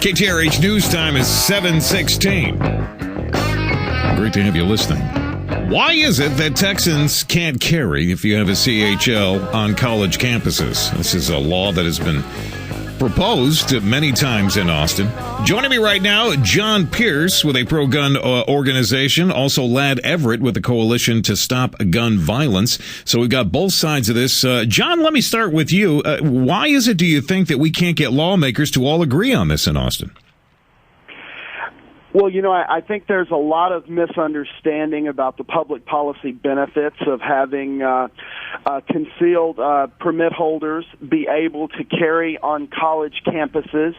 KTRH News Time is 7:16. Great to have you listening. Why is it that Texans can't carry if you have a CHL on college campuses? This is a law that has been proposed many times in Austin. Joining me right now, John Pierce with a pro-gun organization, also Lad Everett with the Coalition to Stop Gun Violence. So we've got both sides of this. John, let me start with you. Why is it, do you think, that we can't get lawmakers to all agree on this in Austin? Well, I think there's a lot of misunderstanding about the public policy benefits of having concealed permit holders be able to carry on college campuses.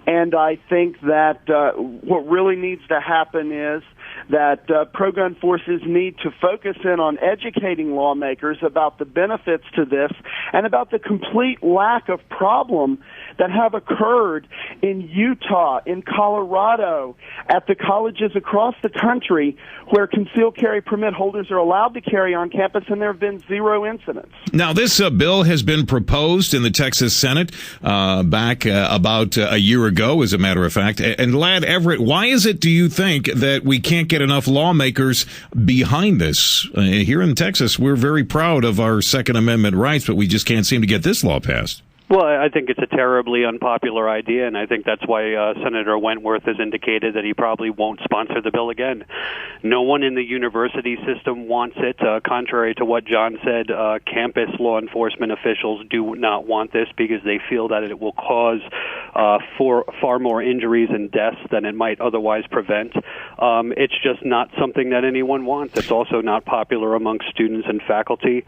And I think that what really needs to happen is that pro-gun forces need to focus in on educating lawmakers about the benefits to this and about the complete lack of problem that have occurred in Utah, in Colorado, at the colleges across the country where concealed carry permit holders are allowed to carry on campus, and there have been zero incidents. Now, this bill has been proposed in the Texas Senate back about a year ago, as a matter of fact. And Lad Everett, why is it, do you think, that we can't get enough lawmakers behind this? Here in Texas, we're very proud of our Second Amendment rights, but we just can't seem to get this law passed. Well, I think it's a terribly unpopular idea, and I think that's why Senator Wentworth has indicated that he probably won't sponsor the bill again. No one in the university system wants it. Contrary to what John said, campus law enforcement officials do not want this because they feel that it will cause far more injuries and deaths than it might otherwise prevent. It's just not something that anyone wants. It's also not popular amongst students and faculty.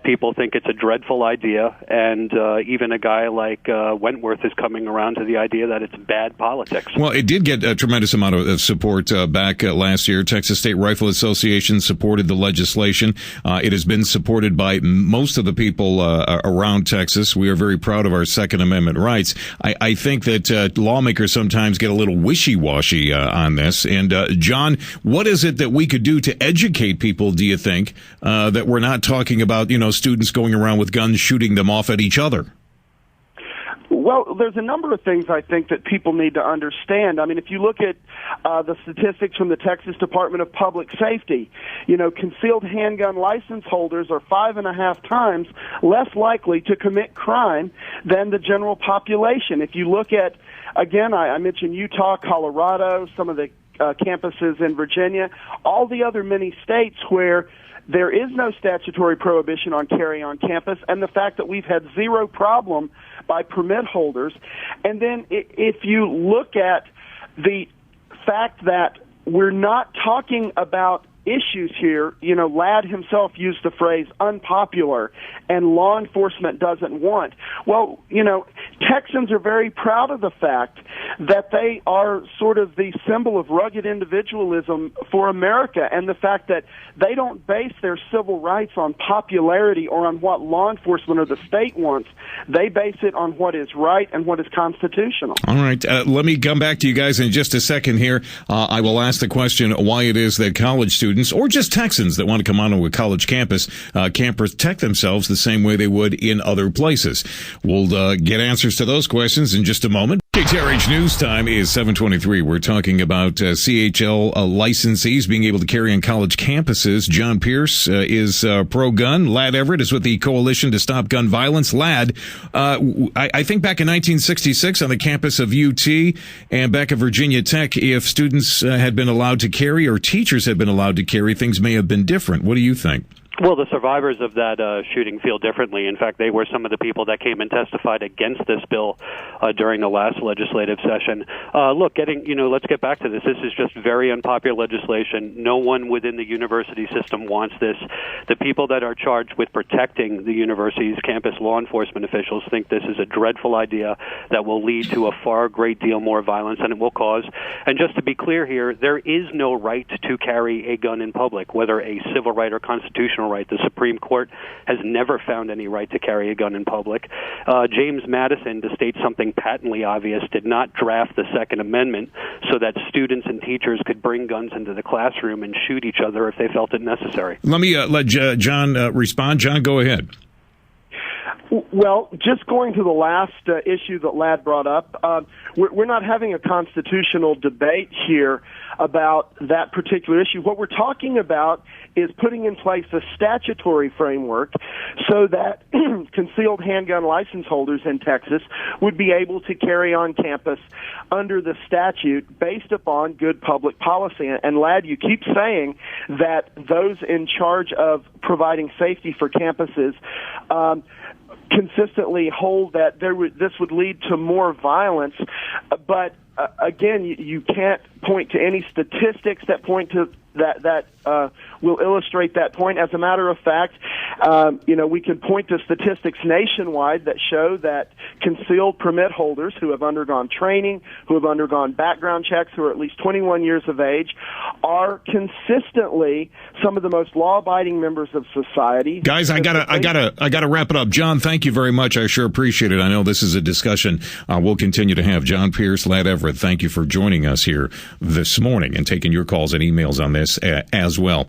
People think it's a dreadful idea, and even a guy like Wentworth is coming around to the idea that it's bad politics. Well, it did get a tremendous amount of support back last year. Texas State Rifle Association supported the legislation. It has been supported by most of the people around Texas. We are very proud of our Second Amendment rights. I think that lawmakers sometimes get a little wishy-washy on this. And, John, what is it that we could do to educate people, do you think, that we're not talking about, students going around with guns shooting them off at each other? Well, there's a number of things I think that people need to understand. I mean, if you look at the statistics from the Texas Department of Public Safety, concealed handgun license holders are 5.5 times less likely to commit crime than the general population. If you look at, again, I mentioned Utah, Colorado, some of the campuses in Virginia, all the other many states where there is no statutory prohibition on carry on campus, and the fact that we've had zero problem by permit holders. And then if you look at the fact that we're not talking about issues here, Ladd himself used the phrase unpopular and law enforcement doesn't want. Well, Texans are very proud of the fact that they are sort of the symbol of rugged individualism for America, and the fact that they don't base their civil rights on popularity or on what law enforcement or the state wants. They base it on what is right and what is constitutional. All right. Let me come back to you guys in just a second here. I will ask the question why it is that college students or just Texans that want to come onto a college campus can't protect themselves the same way they would in other places. We'll get answers to those questions in just a moment. KTRH News Time is 7:23. We're talking about CHL licensees being able to carry on college campuses. John Pierce is pro-gun. Lad Everett is with the Coalition to Stop Gun Violence. Lad, I think back in 1966 on the campus of UT and back at Virginia Tech, if students had been allowed to carry or teachers had been allowed to carry, things may have been different. What do you think? Well, the survivors of that shooting feel differently. In fact, they were some of the people that came and testified against this bill during the last legislative session. Look, let's get back to this. This is just very unpopular legislation. No one within the university system wants this. The people that are charged with protecting the university's campus law enforcement officials think this is a dreadful idea that will lead to a far great deal more violence than it will cause. And just to be clear here, there is no right to carry a gun in public, whether a civil right or constitutional right. The Supreme Court has never found any right to carry a gun in public. James Madison, to state something patently obvious, did not draft the Second Amendment so that students and teachers could bring guns into the classroom and shoot each other if they felt it necessary. Let me let John respond. John, go ahead. Well, just going to the last issue that Ladd brought up, we're not having a constitutional debate here about that particular issue. What we're talking about is putting in place a statutory framework so that concealed handgun license holders in Texas would be able to carry on campus under the statute based upon good public policy. And Ladd, you keep saying that those in charge of providing safety for campuses consistently hold that this would lead to more violence, but again, you can't point to any statistics that point to that will illustrate that point. As a matter of fact, we can point to statistics nationwide that show that concealed permit holders who have undergone training, who have undergone background checks, who are at least 21 years of age, are consistently some of the most law-abiding members of society. Guys, I gotta wrap it up. John, thank you very much. I sure appreciate it. I know this is a discussion we'll continue to have. John Pierce, Ladd Everett, thank you for joining us here this morning and taking your calls and emails on this as well.